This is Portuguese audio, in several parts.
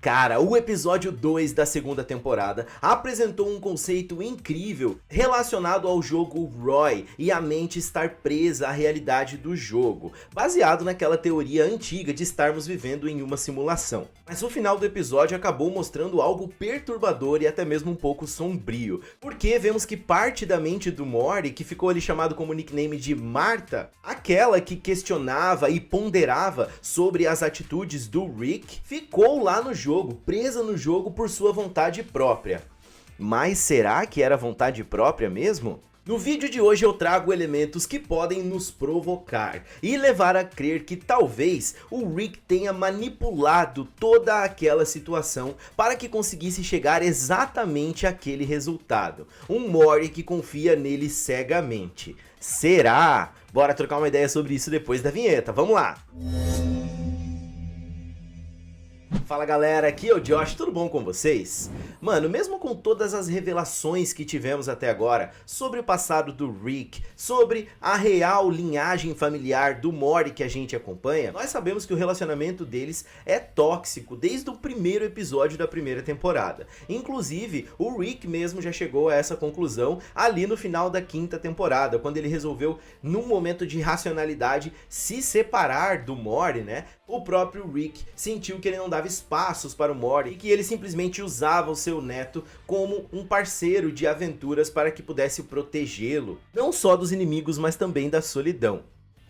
Cara, o episódio 2 da segunda temporada apresentou um conceito incrível relacionado ao jogo Roy e a mente estar presa à realidade do jogo, baseado naquela teoria antiga de estarmos vivendo em uma simulação. Mas o final do episódio acabou mostrando algo perturbador e até mesmo um pouco sombrio, porque vemos que parte da mente do Morty, que ficou ali chamado como nickname de Martha, aquela que questionava e ponderava sobre as atitudes do Rick, ficou lá no jogo, presa no jogo por sua vontade própria. Mas será que era vontade própria mesmo? No vídeo de hoje eu trago elementos que podem nos provocar e levar a crer que talvez o Rick tenha manipulado toda aquela situação para que conseguisse chegar exatamente àquele resultado. Um Morty que confia nele cegamente. Será? Bora trocar uma ideia sobre isso depois da vinheta, vamos lá! Fala galera, aqui é o Josh, tudo bom com vocês? Mano, mesmo com todas as revelações que tivemos até agora sobre o passado do Rick, sobre a real linhagem familiar do Morty que a gente acompanha, nós sabemos que o relacionamento deles é tóxico desde o primeiro episódio da primeira temporada. Inclusive, o Rick mesmo já chegou a essa conclusão ali no final da quinta temporada, quando ele resolveu, num momento de racionalidade, se separar do Morty, né? O próprio Rick sentiu que ele não dava espaços para o Morty e que ele simplesmente usava o seu neto como um parceiro de aventuras para que pudesse protegê-lo, não só dos inimigos, mas também da solidão.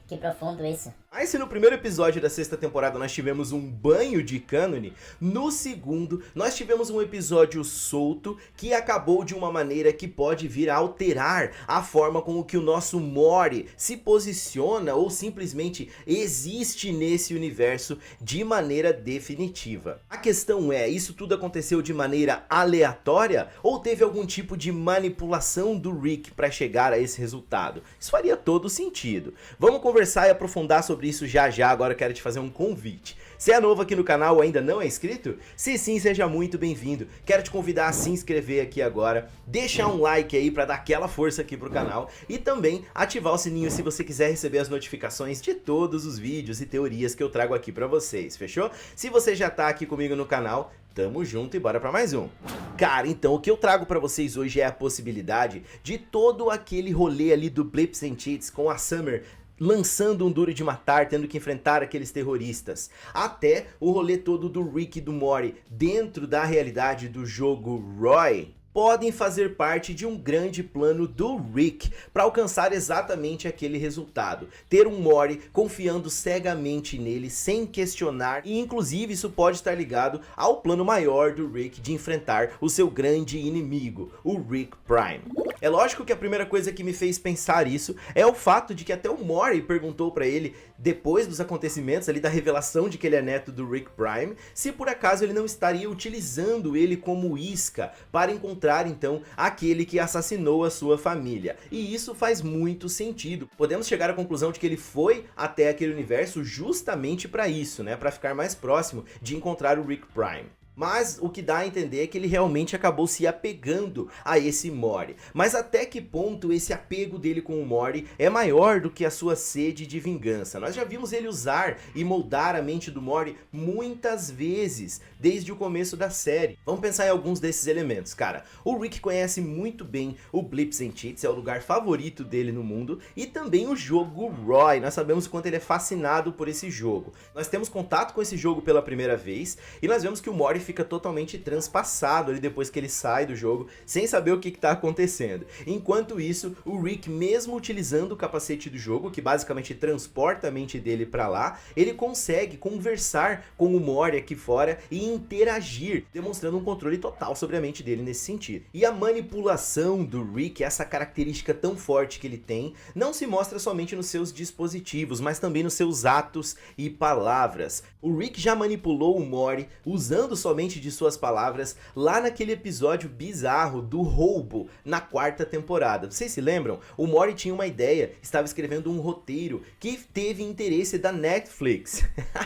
Que profundo isso. Mas se no primeiro episódio da sexta temporada nós tivemos um banho de cânone, no segundo nós tivemos um episódio solto que acabou de uma maneira que pode vir a alterar a forma com que o nosso Morty se posiciona ou simplesmente existe nesse universo de maneira definitiva. A questão é, isso tudo aconteceu de maneira aleatória ou teve algum tipo de manipulação do Rick para chegar a esse resultado? Isso faria todo sentido. Vamos conversar e aprofundar sobre isso já. Agora eu quero te fazer um convite. Se é novo aqui no canal ou ainda não é inscrito, se sim, seja muito bem-vindo. Quero te convidar a se inscrever aqui agora, deixar um like aí para dar aquela força aqui pro canal e também ativar o sininho se você quiser receber as notificações de todos os vídeos e teorias que eu trago aqui para vocês, fechou? Se você já tá aqui comigo no canal, tamo junto e bora pra mais um. Cara, então o que eu trago pra vocês hoje é a possibilidade de todo aquele rolê ali do Blips and Cheats com a Summer lançando um duro de matar, tendo que enfrentar aqueles terroristas, até o rolê todo do Rick e do Morty dentro da realidade do jogo Roy, podem fazer parte de um grande plano do Rick para alcançar exatamente aquele resultado. Ter um Morty confiando cegamente nele, sem questionar, e inclusive isso pode estar ligado ao plano maior do Rick de enfrentar o seu grande inimigo, o Rick Prime. É lógico que a primeira coisa que me fez pensar isso é o fato de que até o Morty perguntou para ele, depois dos acontecimentos ali da revelação de que ele é neto do Rick Prime, se por acaso ele não estaria utilizando ele como isca para encontrar então aquele que assassinou a sua família. E isso faz muito sentido. Podemos chegar à conclusão de que ele foi até aquele universo justamente para isso, né? Para ficar mais próximo de encontrar o Rick Prime. Mas o que dá a entender é que ele realmente acabou se apegando a esse Morty. Mas até que ponto esse apego dele com o Morty é maior do que a sua sede de vingança? Nós já vimos ele usar e moldar a mente do Morty muitas vezes, desde o começo da série. Vamos pensar em alguns desses elementos, cara. O Rick conhece muito bem o Blips and Cheats, é o lugar favorito dele no mundo, e também o jogo Roy. Nós sabemos o quanto ele é fascinado por esse jogo. Nós temos contato com esse jogo pela primeira vez, e nós vemos que o Morty fica totalmente transpassado ali depois que ele sai do jogo, sem saber o que está acontecendo. Enquanto isso, o Rick, mesmo utilizando o capacete do jogo, que basicamente transporta a mente dele para lá, ele consegue conversar com o Morty aqui fora e interagir, demonstrando um controle total sobre a mente dele nesse sentido. E a manipulação do Rick, essa característica tão forte que ele tem, não se mostra somente nos seus dispositivos, mas também nos seus atos e palavras. O Rick já manipulou o Morty usando somente de suas palavras lá naquele episódio bizarro do roubo na quarta temporada. Vocês se lembram? O Morty tinha uma ideia, estava escrevendo um roteiro que teve interesse da Netflix.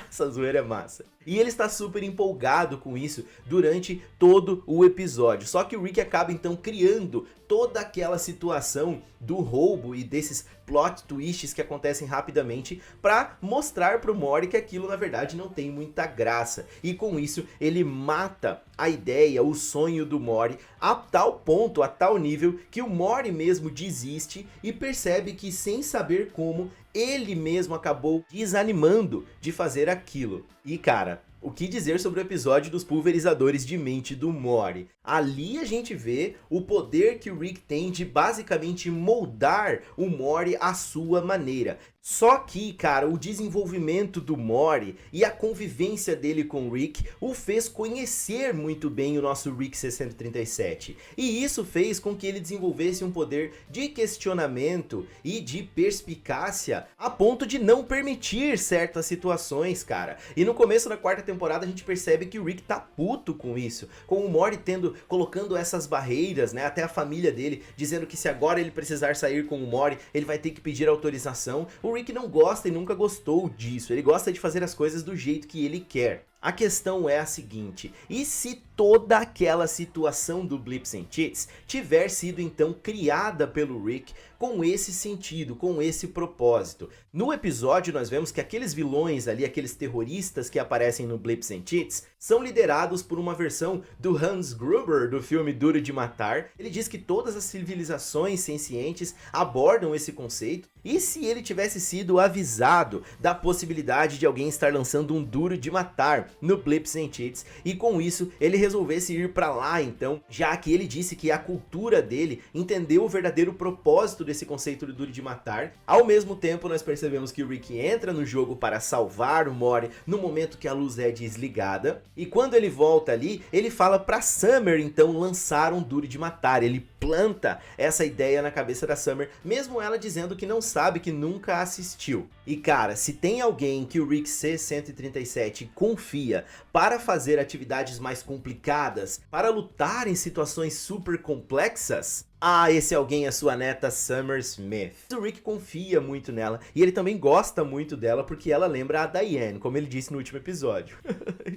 Essa zoeira é massa. E ele está super empolgado com isso durante todo o episódio. Só que o Rick acaba então criando toda aquela situação do roubo e desses plot twists que acontecem rapidamente para mostrar pro Mori que aquilo na verdade não tem muita graça. E com isso ele mata a ideia, o sonho do Mori a tal ponto, a tal nível que o Mori mesmo desiste e percebe que sem saber como ele mesmo acabou desanimando de fazer aquilo. E cara, o que dizer sobre o episódio dos pulverizadores de mente do Mori? Ali a gente vê o poder que o Rick tem de basicamente moldar o Mori à sua maneira. Só que, cara, o desenvolvimento do Mori e a convivência dele com o Rick o fez conhecer muito bem o nosso Rick 637. E isso fez com que ele desenvolvesse um poder de questionamento e de perspicácia a ponto de não permitir certas situações, cara. E no começo da quarta temporada a gente percebe que o Rick tá puto com isso, com o Mori colocando essas barreiras, né, até a família dele, dizendo que se agora ele precisar sair com o Mori, ele vai ter que pedir autorização. O Rick não gosta e nunca gostou disso, ele gosta de fazer as coisas do jeito que ele quer. A questão é a seguinte, e se toda aquela situação do Blips and Cheats tiver sido então criada pelo Rick com esse sentido, com esse propósito? No episódio nós vemos que aqueles vilões ali, aqueles terroristas que aparecem no Blips and Cheats, são liderados por uma versão do Hans Gruber do filme Duro de Matar. Ele diz que todas as civilizações sencientes abordam esse conceito, e se ele tivesse sido avisado da possibilidade de alguém estar lançando um Duro de Matar no Blips and Cheats, e com isso ele resolvesse ir pra lá então, já que ele disse que a cultura dele entendeu o verdadeiro propósito desse conceito do Duro de Matar. Ao mesmo tempo nós percebemos que o Rick entra no jogo para salvar o Mori no momento que a luz é desligada, e quando ele volta ali, ele fala pra Summer então lançar um Duro de Matar. Ele planta essa ideia na cabeça da Summer, mesmo ela dizendo que não sabe, que nunca assistiu. E cara, se tem alguém que o Rick C-137 confia para fazer atividades mais complicadas, para lutar em situações super complexas, esse alguém é sua neta Summer Smith. O Rick confia muito nela e ele também gosta muito dela porque ela lembra a Diane, como ele disse no último episódio.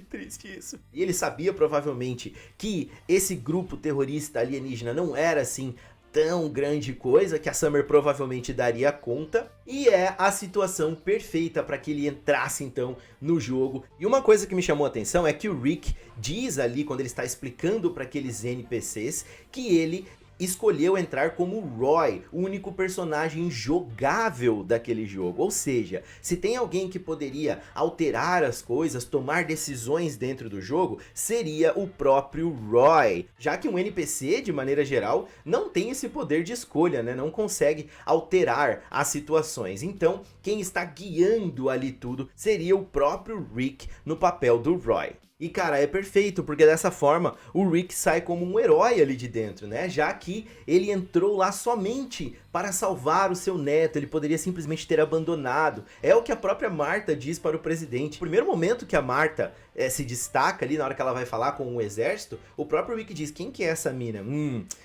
Triste isso. E ele sabia provavelmente que esse grupo terrorista alienígena não era assim tão grande coisa, que a Summer provavelmente daria conta, e é a situação perfeita para que ele entrasse então no jogo. E uma coisa que me chamou a atenção é que o Rick diz ali, quando ele está explicando para aqueles NPCs, que ele escolheu entrar como Roy, o único personagem jogável daquele jogo. Ou seja, se tem alguém que poderia alterar as coisas, tomar decisões dentro do jogo, seria o próprio Roy, já que um NPC, de maneira geral, não tem esse poder de escolha, né? Não consegue alterar as situações. Então, quem está guiando ali tudo seria o próprio Rick no papel do Roy. E cara, é perfeito, porque dessa forma o Rick sai como um herói ali de dentro, né? Já que ele entrou lá somente para salvar o seu neto, ele poderia simplesmente ter abandonado. É o que a própria Martha diz para o presidente. No primeiro momento que a Martha se destaca ali, na hora que ela vai falar com o exército, o próprio Rick diz: quem que é essa mina?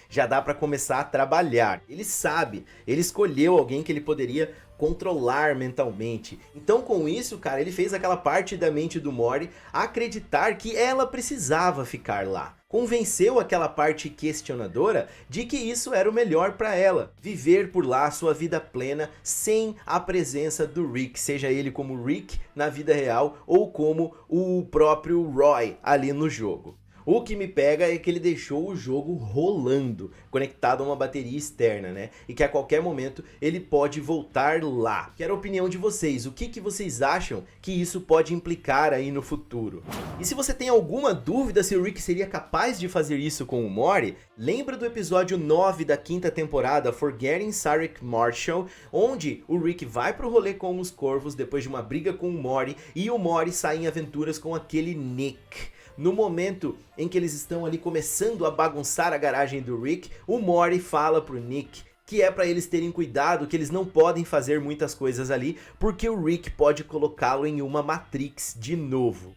Já dá para começar a trabalhar. Ele sabe, ele escolheu alguém que ele poderia controlar mentalmente. Então com isso, cara, ele fez aquela parte da mente do Mori acreditar que ela precisava ficar lá. Convenceu aquela parte questionadora de que isso era o melhor para ela, viver por lá sua vida plena sem a presença do Rick, seja ele como Rick na vida real ou como o próprio Roy ali no jogo. O que me pega é que ele deixou o jogo rolando, conectado a uma bateria externa, né? E que a qualquer momento ele pode voltar lá. Quero a opinião de vocês, o que vocês acham que isso pode implicar aí no futuro? E se você tem alguma dúvida se o Rick seria capaz de fazer isso com o Mori, lembra do episódio 9 da quinta temporada, Forgetting Sarah Marshall, onde o Rick vai pro rolê com os Corvos depois de uma briga com o Mori, e o Mori sai em aventuras com aquele Nick. No momento em que eles estão ali começando a bagunçar a garagem do Rick, o Mori fala pro Nick que é para eles terem cuidado, que eles não podem fazer muitas coisas ali, porque o Rick pode colocá-lo em uma Matrix de novo.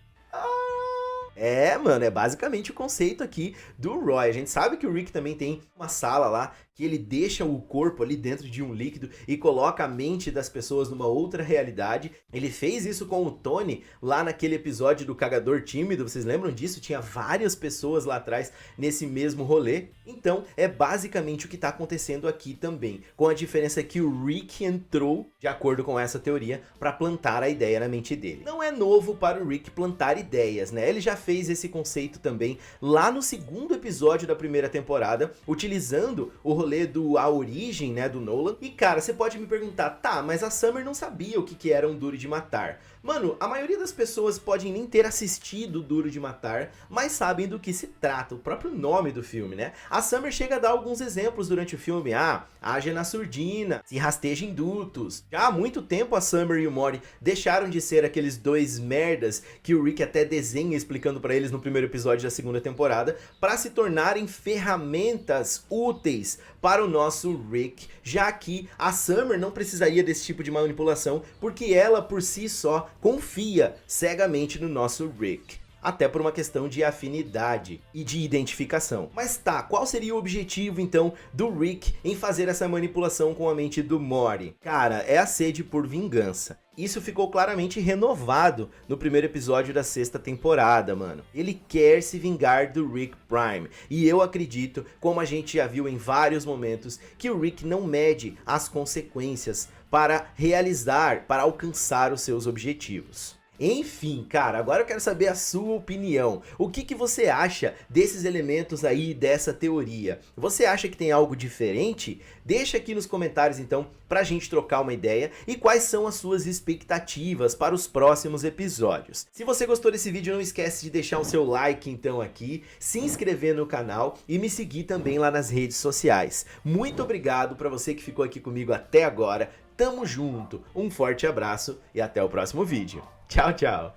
Mano, é basicamente o conceito aqui do Roy. A gente sabe que o Rick também tem uma sala lá que ele deixa o corpo ali dentro de um líquido e coloca a mente das pessoas numa outra realidade. Ele fez isso com o Tony lá naquele episódio do Cagador Tímido, vocês lembram disso? Tinha várias pessoas lá atrás nesse mesmo rolê. Então é basicamente o que está acontecendo aqui também, com a diferença que o Rick entrou, de acordo com essa teoria, para plantar a ideia na mente dele. Não é novo para o Rick plantar ideias, né? Ele já fez esse conceito também lá no segundo episódio da primeira temporada, utilizando o rolê do A Origem, né, do Nolan. E cara, você pode me perguntar, tá, mas a Summer não sabia o que era um Duro de Matar. Mano, a maioria das pessoas podem nem ter assistido Duro de Matar, mas sabem do que se trata, o próprio nome do filme, né? A Summer chega a dar alguns exemplos durante o filme, haja na surdina, se rasteja em dutos. Já há muito tempo a Summer e o Morty deixaram de ser aqueles dois merdas que o Rick até desenha explicando pra eles no primeiro episódio da segunda temporada, para se tornarem ferramentas úteis para o nosso Rick, já que a Summer não precisaria desse tipo de manipulação, porque ela por si só confia cegamente no nosso Rick. Até por uma questão de afinidade e de identificação. Mas tá, qual seria o objetivo então do Rick em fazer essa manipulação com a mente do Morty? Cara, é a sede por vingança. Isso ficou claramente renovado no primeiro episódio da sexta temporada, mano. Ele quer se vingar do Rick Prime. E eu acredito, como a gente já viu em vários momentos, que o Rick não mede as consequências para realizar, para alcançar os seus objetivos. Enfim, cara, agora eu quero saber a sua opinião. O que você acha desses elementos aí, dessa teoria? Você acha que tem algo diferente? Deixa aqui nos comentários então pra gente trocar uma ideia e quais são as suas expectativas para os próximos episódios. Se você gostou desse vídeo, não esquece de deixar o seu like então aqui, se inscrever no canal e me seguir também lá nas redes sociais. Muito obrigado pra você que ficou aqui comigo até agora. Tamo junto, um forte abraço e até o próximo vídeo. Tchau, tchau.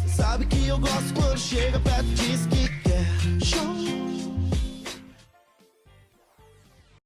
Cê sabe que eu gosto quando chega perto, diz que quer.